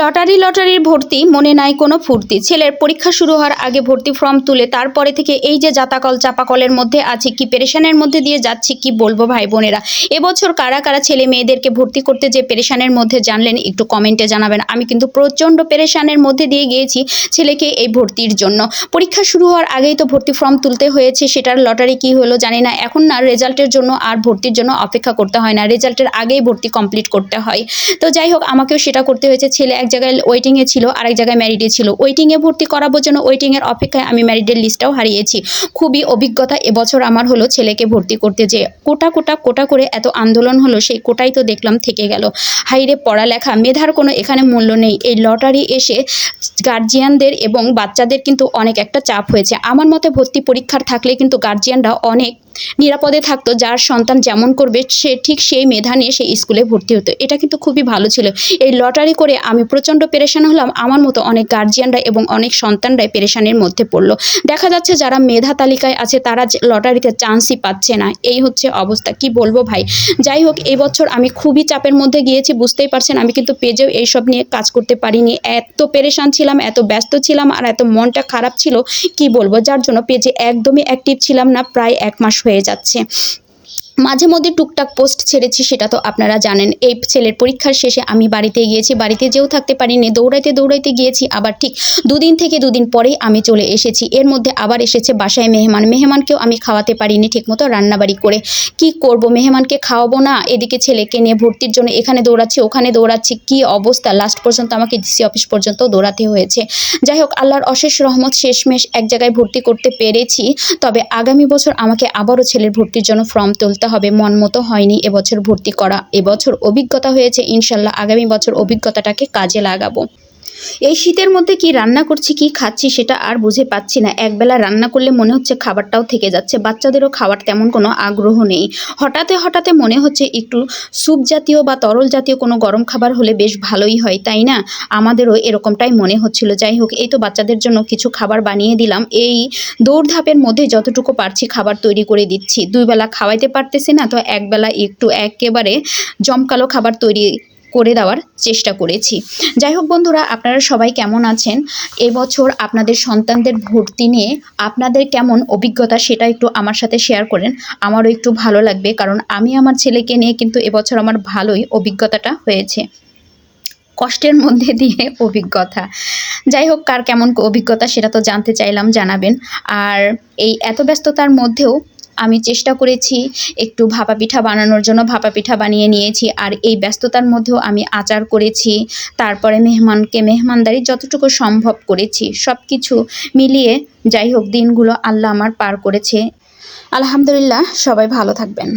লটারির ভর্তি, মনে নাই কোনো ফুর্তি। ছেলের পরীক্ষা শুরু হওয়ার আগে ভর্তি ফর্ম তুলে তারপরে থেকে এই যে জাতাকল চাপাকলের মধ্যে আছি, কি পেরেশানের মধ্যে দিয়ে যাচ্ছি কি বলবো ভাই বোনেরা। এবছর কারা কারা ছেলে মেয়েদেরকে ভর্তি করতে যে পেরেশানের মধ্যে জানলেন একটু কমেন্টে জানাবেন। আমি কিন্তু প্রচণ্ড পেরেশানের মধ্যে দিয়ে গিয়েছি ছেলেকে এই ভর্তির জন্য। পরীক্ষা শুরু হওয়ার আগেই তো ভর্তি ফর্ম তুলতে হয়েছে, সেটার লটারি কি হলো জানি না। এখন না রেজাল্টের জন্য আর ভর্তির জন্য অপেক্ষা করতে হয় না, রেজাল্টের আগেই ভর্তি কমপ্লিট করতে হয়। তো যাই হোক, আমাকেও সেটা করতে হয়েছে। ছেলে এক জায়গায় ওয়েটিংয়ে ছিল, আরেক জায়গায় ম্যারিডে ছিল। ওয়েটিংয়ে ভর্তি করাবোর জন্য ওয়েটিংয়ের অপেক্ষায় আমি ম্যারিডের লিস্টটাও হারিয়েছি। খুবই অভিজ্ঞতা এবছর আমার হলো ছেলেকে ভর্তি করতে, যে কোটা করে এত আন্দোলন হলো, সেই কোটাই তো দেখলাম থেকে গেল। হাইরে পড়ালেখা, মেধার কোনো এখানে মূল্য নেই। এই লটারি এসে গার্জিয়ানদের এবং বাচ্চাদের কিন্তু অনেক একটা চাপ হয়েছে। আমার মতে ভর্তি পরীক্ষার থাকলে কিন্তু গার্জিয়ানরা অনেক নিরাপদে থাকতো। যার সন্তান যেমন করবে সে ঠিক সেই মেধা নিয়ে সেই স্কুলে ভর্তি হতো। এটা কিন্তু খুবই ভালো ছিল। এই লটারি করে আমি প্রচণ্ড পেরেশান হলাম, আমার মতো অনেক গার্জিয়ানরা এবং অনেক সন্তানরাই পেরেশানির মধ্যে পড়লো। দেখা যাচ্ছে যারা মেধা তালিকায় আছে তারা লটারিতে চান্সই পাচ্ছে না। এই হচ্ছে অবস্থা, কি বলবো ভাই। যাই হোক, এই বছর আমি খুবই চাপের মধ্যে গিয়েছি, বুঝতেই পারছেন। আমি কিন্তু পেজেও এইসব নিয়ে কাজ করতে পারিনি, এত পেরেশান ছিলাম, এত ব্যস্ত ছিলাম, আর এত মনটা খারাপ ছিল কি বলবো। যার জন্য পেজে একদমই অ্যাক্টিভ ছিলাম না, প্রায় 1 মাস হয়ে যাচ্ছে। মাঝে মধ্যে টুকটাক পোস্ট ছেড়েছি, সেটা তো আপনারা জানেন। এই ছেলের পরীক্ষার শেষে আমি বাড়িতে গিয়েছি, বাড়িতে যেও থাকতে পারিনি, দৌড়াইতে গিয়েছি। আবার ঠিক দুদিন থেকে দুদিন পরেই আমি চলে এসেছি। এর মধ্যে আবার এসেছে বাসায় মেহমানকেও আমি খাওয়াতে পারিনি ঠিকমতো রান্নাবাড়ি করে। কি করব, মেহমানকে খাওয়াবো না, এদিকে ছেলেকে নিয়ে ভর্তির জন্য এখানে দৌড়াচ্ছি ওখানে দৌড়াচ্ছি, কি অবস্থা। লাস্ট পর্যন্ত আমাকে ডিসি অফিস পর্যন্ত দৌড়াতে হয়েছে। যাই হোক, আল্লাহর অশেষ রহমত, শেষমেশ এক জায়গায় ভর্তি করতে পেরেছি। তবে আগামী বছর আমাকে আবারও ছেলের ভর্তির জন্য ফর্ম তুলতে হবে। মন মতো হয়নি এবছর ভর্তি করা। এবছর অভিজ্ঞতা হয়েছে, ইনশাল্লাহ আগামী বছর অভিজ্ঞতাটাকে কাজে লাগাবো। এই শীতের মধ্যে কি রান্না করছি কি খাচ্ছি সেটা আর বুঝে পাচ্ছি না। একবেলা রান্না করলে মনে হচ্ছে খাবারটাও থেকে যাচ্ছে, বাচ্চাদেরও খাওয়ার তেমন কোনো আগ্রহ নেই। হঠাৎ মনে হচ্ছে একটু স্যুপ জাতীয় বা তরল জাতীয় কোনো গরম খাবার হলে বেশ ভালোই হয়, তাই না? আমাদেরও এরকমটাই মনে হচ্ছিল। যাই হোক, এই তো বাচ্চাদের জন্য কিছু খাবার বানিয়ে দিলাম। এই দৌড়ধাপের মধ্যে যতটুকু পারছি খাবার তৈরি করে দিচ্ছি। 2 বেলা খাওয়াইতে পারতেছি না, তো একবেলা একটু একেবারে জমকালো খাবার তৈরি করে দেওয়ার চেষ্টা করেছি। যাই হোক বন্ধুরা, আপনারা সবাই কেমন আছেন? এবছর আপনাদের সন্তানদের ভর্তি নিয়ে আপনাদের কেমন অভিজ্ঞতা সেটা একটু আমার সাথে শেয়ার করেন, আমারও একটু ভালো লাগবে। কারণ আমি আমার ছেলেকে নিয়ে কিন্তু এবছর আমার ভালোই অভিজ্ঞতাটা হয়েছে, কষ্টের মধ্যে দিয়ে অভিজ্ঞতা। যাই হোক, কার কেমন অভিজ্ঞতা সেটা তো জানতে চাইলাম, জানাবেন। আর এই এত ব্যস্ততার মধ্যেও আমি চেষ্টা করেছি একটু ভাপা পিঠা বানানোর জন্য, ভাপা পিঠা বানিয়ে নিয়েছি। আর এই ব্যস্ততার মধ্যেও আমি আচার করেছি, তারপরে মেহমানকে মেহমানদারি যতটুকু সম্ভব করেছি। সব কিছু মিলিয়ে যাই হোক দিনগুলো আল্লাহ আমার পার করেছে। আলহামদুলিল্লাহ, সবাই ভালো থাকবেন।